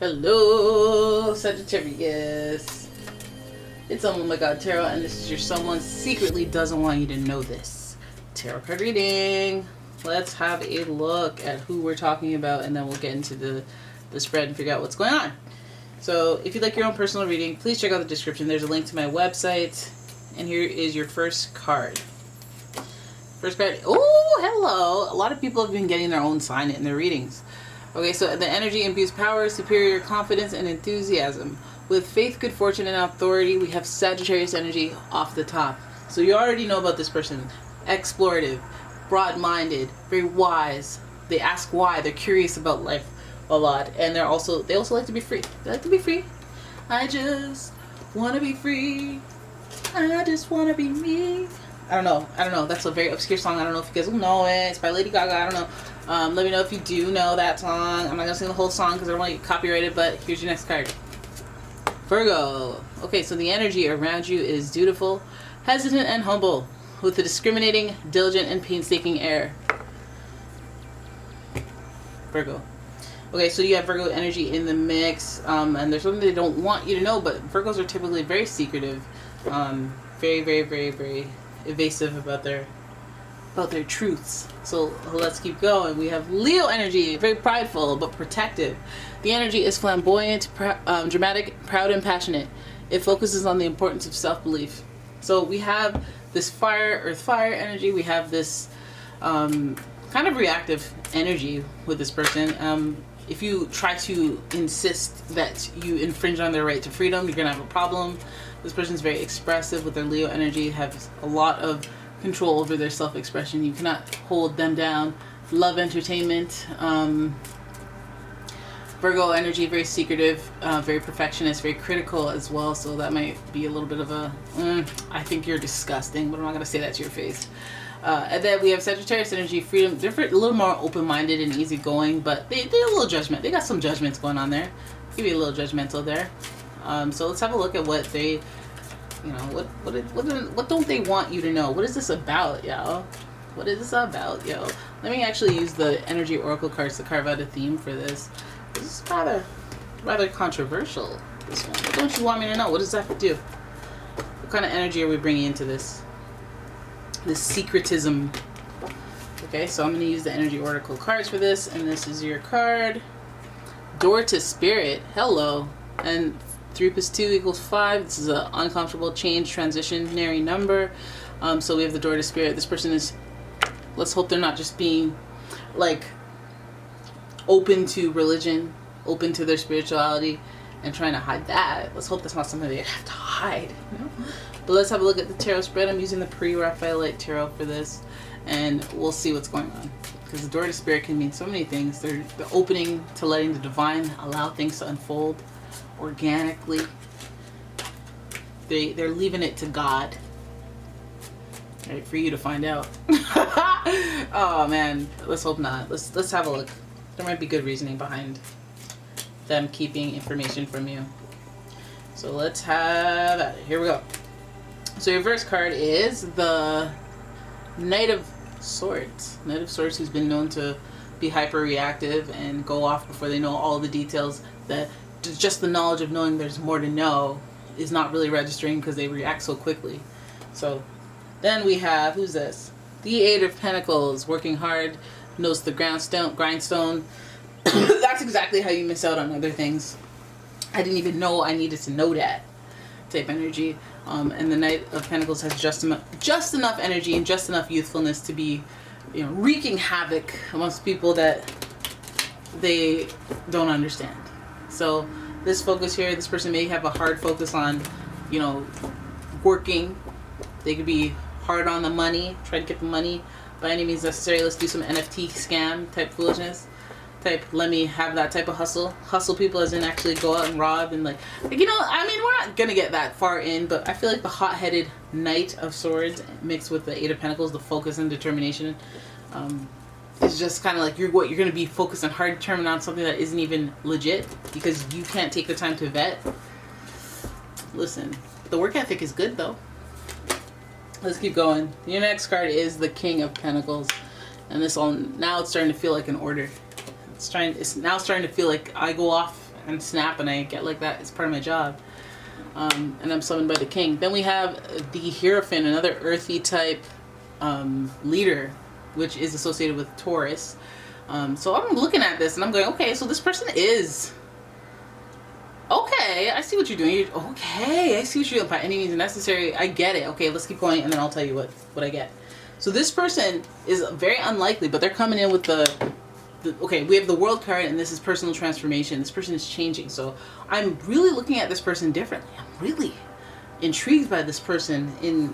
Hello, Sagittarius. It's umomgtarot, and this is your someone secretly doesn't want you to know this. Tarot card reading. Let's have a look at who we're talking about, and then we'll get into the spread and figure out what's going on. So if you'd like your own personal reading, please check out the description. There's a link to my website, and here is your first card. First card. Oh, hello. A lot of people have been getting their own sign in their readings. Okay, so the energy imbues power, superior confidence, and enthusiasm. With faith, good fortune, and authority, we have Sagittarius energy off the top. So you already know about this person. Explorative, broad-minded, very wise. They ask why. They're curious about life a lot. And they also like to be free. They like to be free. I just want to be free. I just want to be me. I don't know. That's a very obscure song. I don't know if you guys will know it. It's by Lady Gaga. I don't know. Let me know if you do know that song. I'm not going to sing the whole song because I don't want to get copyrighted, but here's your next card. Virgo. Okay, so the energy around you is dutiful, hesitant, and humble, with a discriminating, diligent, and painstaking air. Virgo. Okay, so you have Virgo energy in the mix, and there's something they don't want you to know, but Virgos are typically very secretive, very, very, very, very evasive about their truths. So let's keep going. We have Leo energy, very prideful but protective. The energy is flamboyant, dramatic, proud, and passionate. It focuses on the importance of self-belief. So we have this earth fire energy. We have this kind of reactive energy with this person. If you try to insist that you infringe on their right to freedom, you're gonna have a problem. This person's very expressive with their Leo energy, has a lot of control over their self-expression. You cannot hold them down. Love entertainment. Virgo energy, very secretive, very perfectionist, very critical as well. So that might be a little bit of a, I think you're disgusting, but I'm not going to say that to your face. And then we have Sagittarius energy, freedom, different, a little more open-minded and easygoing, but they're a little judgment. They got some judgments going on there. Give you a little judgmental there. So let's have a look at what they, what don't they want you to know? What is this about, y'all? What is this about, yo? Let me actually use the energy oracle cards to carve out a theme for this. This is rather controversial, this one. What don't you want me to know? What does that have to do? What kind of energy are we bringing into this secretism? Okay, so I'm going to use the energy oracle cards for this, and this is your card. Door to Spirit. Hello. And 3 + 2 = 5. This is an uncomfortable change, transitionary number. So we have the door to Spirit. This person is, let's hope they're not just being like open to religion, open to their spirituality, and trying to hide that. Let's hope that's not something they have to hide, you know? But let's have a look at the tarot spread. I'm using the pre-Raphaelite tarot for this, and we'll see what's going on. Because the door to Spirit can mean so many things. They're the opening to letting the divine allow things to unfold organically. They're leaving it to God, right, for you to find out. Oh man, let's hope not. Let's have a look. There might be good reasoning behind them keeping information from you. So let's have at it. Here we go. So your first card is the Knight of Swords. Knight of Swords, who's been known to be hyper reactive and go off before they know all the details. That just the knowledge of knowing there's more to know is not really registering because they react so quickly. So then we have, who's this? The Eight of Pentacles, working hard, knows the grindstone. That's exactly how you miss out on other things. I didn't even know I needed to know that type energy. And the Knight of Pentacles has just enough energy and just enough youthfulness to be, wreaking havoc amongst people that they don't understand. So this focus here, this person may have a hard focus on, working. They could be hard on the money, try to get the money by any means necessary. Let's do some NFT scam type foolishness. Let me have that type of hustle people, as in actually go out and rob and we're not gonna get that far in, but I feel like the hot-headed Knight of Swords mixed with the Eight of Pentacles, the focus and determination, is just kind of like you're gonna be focused and hard determined on something that isn't even legit because you can't take the time to vet. Listen, the work ethic is good though. Let's keep going. Your next card is the King of Pentacles, and now it's starting to feel like an order. It's now starting to feel like I go off and snap and I get like that. It's part of my job. And I'm summoned by the king. Then we have the Hierophant, another earthy type leader, which is associated with Taurus. So I'm looking at this and I'm going, okay, so this person is... Okay, I see what you're doing. Okay, I see what you're doing. By any means necessary, I get it. Okay, let's keep going and then I'll tell you what I get. So this person is very unlikely, but they're coming in with the okay, we have the World card and this is personal transformation. This person is changing. So I'm really looking at this person differently. I'm really intrigued by this person in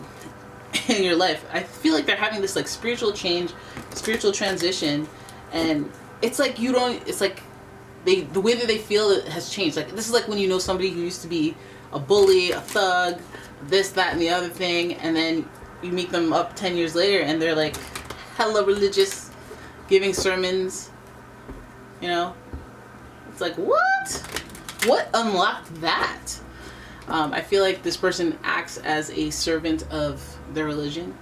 your life. I feel like they're having this like spiritual change, spiritual transition, and it's like it's like the way that they feel it has changed. Like this is like when you know somebody who used to be a bully, a thug, this, that, and the other thing, and then you meet them up 10 years later and they're like hella religious, giving sermons, you know? It's like, what unlocked that? I feel like this person acts as a servant of their religion.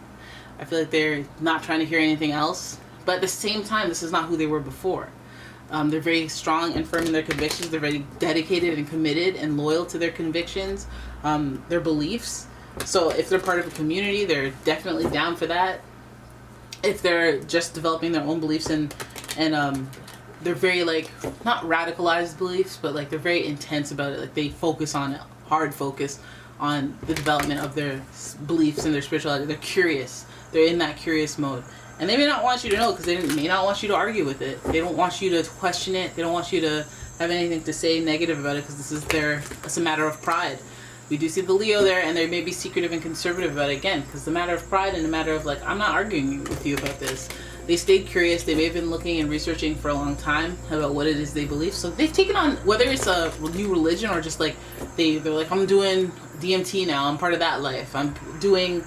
I feel like they're not trying to hear anything else, but at the same time, this is not who they were before. They're very strong and firm in their convictions. They're very dedicated and committed and loyal to their convictions, their beliefs. So if they're part of a community, they're definitely down for that. If they're just developing their own beliefs and they're very like, not radicalized beliefs, but like they're very intense about it. Like they focus on it, hard focus on the development of their beliefs and their spirituality. They're curious. They're in that curious mode. And they may not want you to know because they may not want you to argue with it. They don't want you to question it. They don't want you to have anything to say negative about it because it's a matter of pride. We do see the Leo there, and they may be secretive and conservative about it again because the matter of pride and the matter of like, I'm not arguing with you about this. They stayed curious. They may have been looking and researching for a long time about what it is they believe. So they've taken on, whether it's a new religion or just like they're like, I'm doing DMT now. I'm part of that life. I'm doing...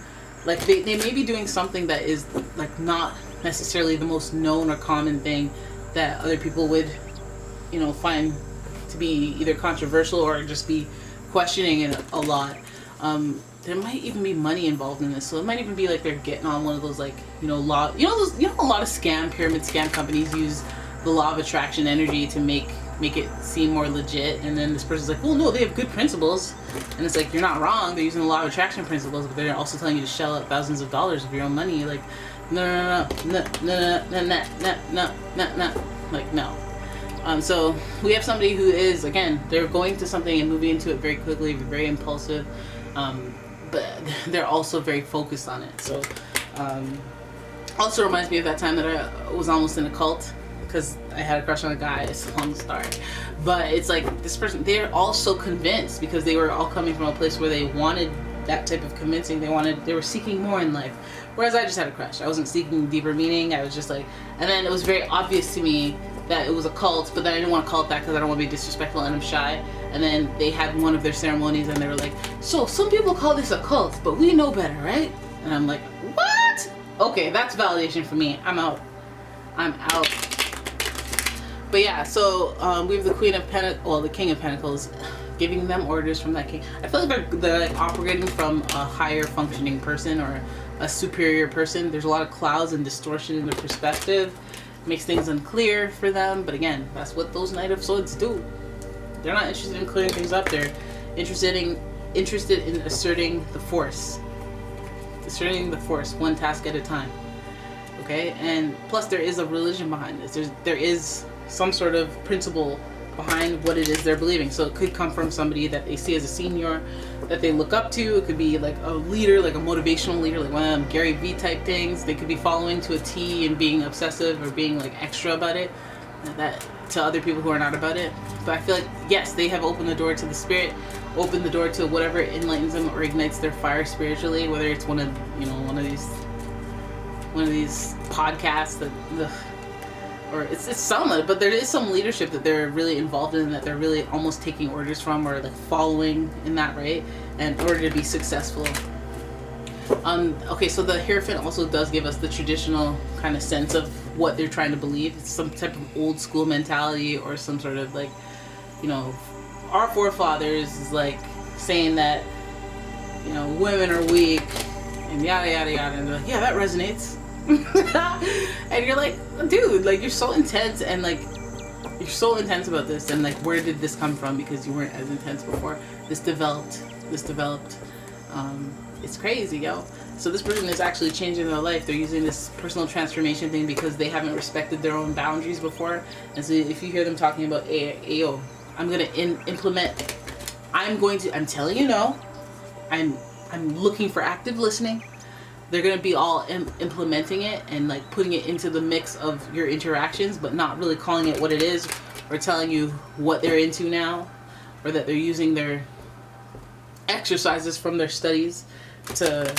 Like, they may be doing something that is, like, not necessarily the most known or common thing that other people would, you know, find to be either controversial or just be questioning it a lot. There might even be money involved in this. So it might even be like they're getting on one of those, like, you know, a lot of pyramid scam companies use the law of attraction energy to make it seem more legit, and then this person's like, well, no, they have good principles, and it's like, you're not wrong, they're using the law of attraction principles, but they're also telling you to shell out thousands of dollars of your own money. Like, no, like, no. So we have somebody who is, again, they're going to something and moving into it very quickly, very impulsive, but they're also very focused on it. So also reminds me of that time that I was almost in a cult because I had a crush on a guy. It's a long story, but it's like this person, they're all so convinced because they were all coming from a place where they wanted that type of convincing. They were seeking more in life, whereas I just had a crush. I wasn't seeking deeper meaning. I was just like, and then it was very obvious to me that it was a cult, but then I didn't want to call it that because I don't want to be disrespectful and I'm shy. And then they had one of their ceremonies and they were like, so some people call this a cult, but we know better, right? And I'm like, what? Okay, that's validation for me. I'm out. But yeah, so we have the the King of Pentacles, giving them orders from that king. I feel like they're like operating from a higher functioning person or a superior person. There's a lot of clouds and distortion in their perspective. Makes things unclear for them, but again, that's what those Knight of Swords do. They're not interested in clearing things up. They're interested in asserting the force. Asserting the force, one task at a time. Okay, and plus there is a religion behind this. There is some sort of principle behind what it is they're believing. So it could come from somebody that they see as a senior that they look up to. It could be like a leader, like a motivational leader, like one of them Gary Vee type things. They could be following to a T and being obsessive or being like extra about it, that to other people who are not about it. But I feel like, yes, they have opened the door to the spirit, opened the door to whatever enlightens them or ignites their fire spiritually, whether it's one of these podcasts that or it's some, but there is some leadership that they're really involved in, that they're really almost taking orders from or like following in that, right? And in order to be successful. Okay, so the Hierophant also does give us the traditional kind of sense of what they're trying to believe. It's some type of old school mentality or some sort of like, you know, our forefathers is like saying that, you know, women are weak and yada yada yada, and they're like, yeah, that resonates. And you're like, dude, like, you're so intense and like you're so intense about this, and like, where did this come from? Because you weren't as intense before. This developed. It's crazy, yo. So this person is actually changing their life. They're using this personal transformation thing because they haven't respected their own boundaries before. And so if you hear them talking about, Ayo, I'm gonna implement. I'm telling you no. I'm looking for active listening. They're gonna be all implementing it and like putting it into the mix of your interactions, but not really calling it what it is, or telling you what they're into now, or that they're using their exercises from their studies to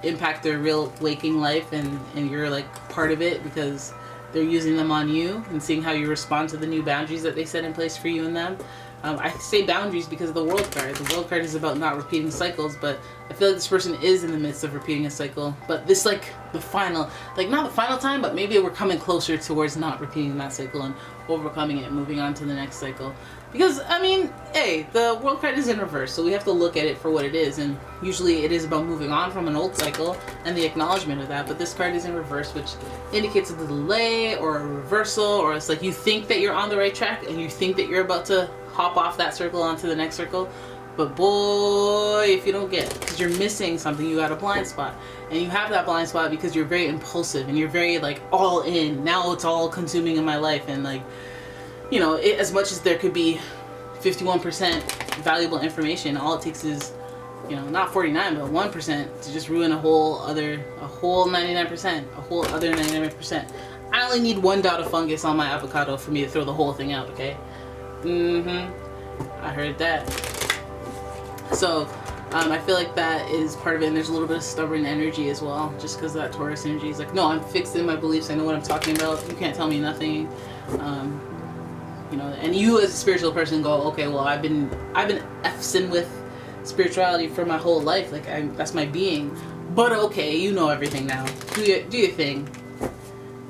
impact their real waking life, and you're like part of it because they're using them on you and seeing how you respond to the new boundaries that they set in place for you and them. I say boundaries because of the World card. The World card is about not repeating cycles, but I feel like this person is in the midst of repeating a cycle. But this, like, the final, like, not the final time, but maybe we're coming closer towards not repeating that cycle and overcoming it and moving on to the next cycle. Because, I mean, hey, the World card is in reverse, so we have to look at it for what it is. And usually it is about moving on from an old cycle and the acknowledgement of that. But this card is in reverse, which indicates a delay or a reversal, or it's like you think that you're on the right track and you think that you're about to hop off that circle onto the next circle, but boy, if you don't get it, because you're missing something, you got a blind spot, and you have that blind spot because you're very impulsive and you're very like all in. Now it's all consuming in my life, and like, you know, as much as there could be 51% valuable information, all it takes is, you know, not 49 but 1% to just ruin a whole 99%, a whole other 99%. I only need 1 dot of fungus on my avocado for me to throw the whole thing out, okay? I heard that. So I feel like that is part of it, and there's a little bit of stubborn energy as well, just because that Taurus energy is like, no, I'm fixed in my beliefs, I know what I'm talking about, you can't tell me nothing. You know, and you as a spiritual person go, okay, well, I've been F'ing with spirituality for my whole life, like that's my being, but okay, you know everything now, do your thing.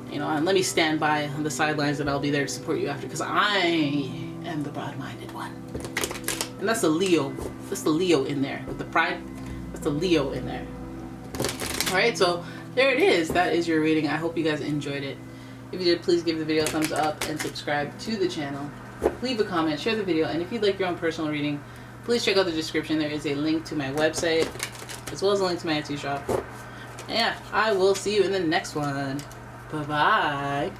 You know, and let me stand by on the sidelines, and I'll be there to support you after, because I am the broad-minded one. And that's the Leo. That's the Leo in there. With the pride, that's the Leo in there. Alright, so there it is. That is your reading. I hope you guys enjoyed it. If you did, please give the video a thumbs up and subscribe to the channel. Leave a comment, share the video, and if you'd like your own personal reading, please check out the description. There is a link to my website, as well as a link to my Etsy shop. And yeah, I will see you in the next one. Bye-bye.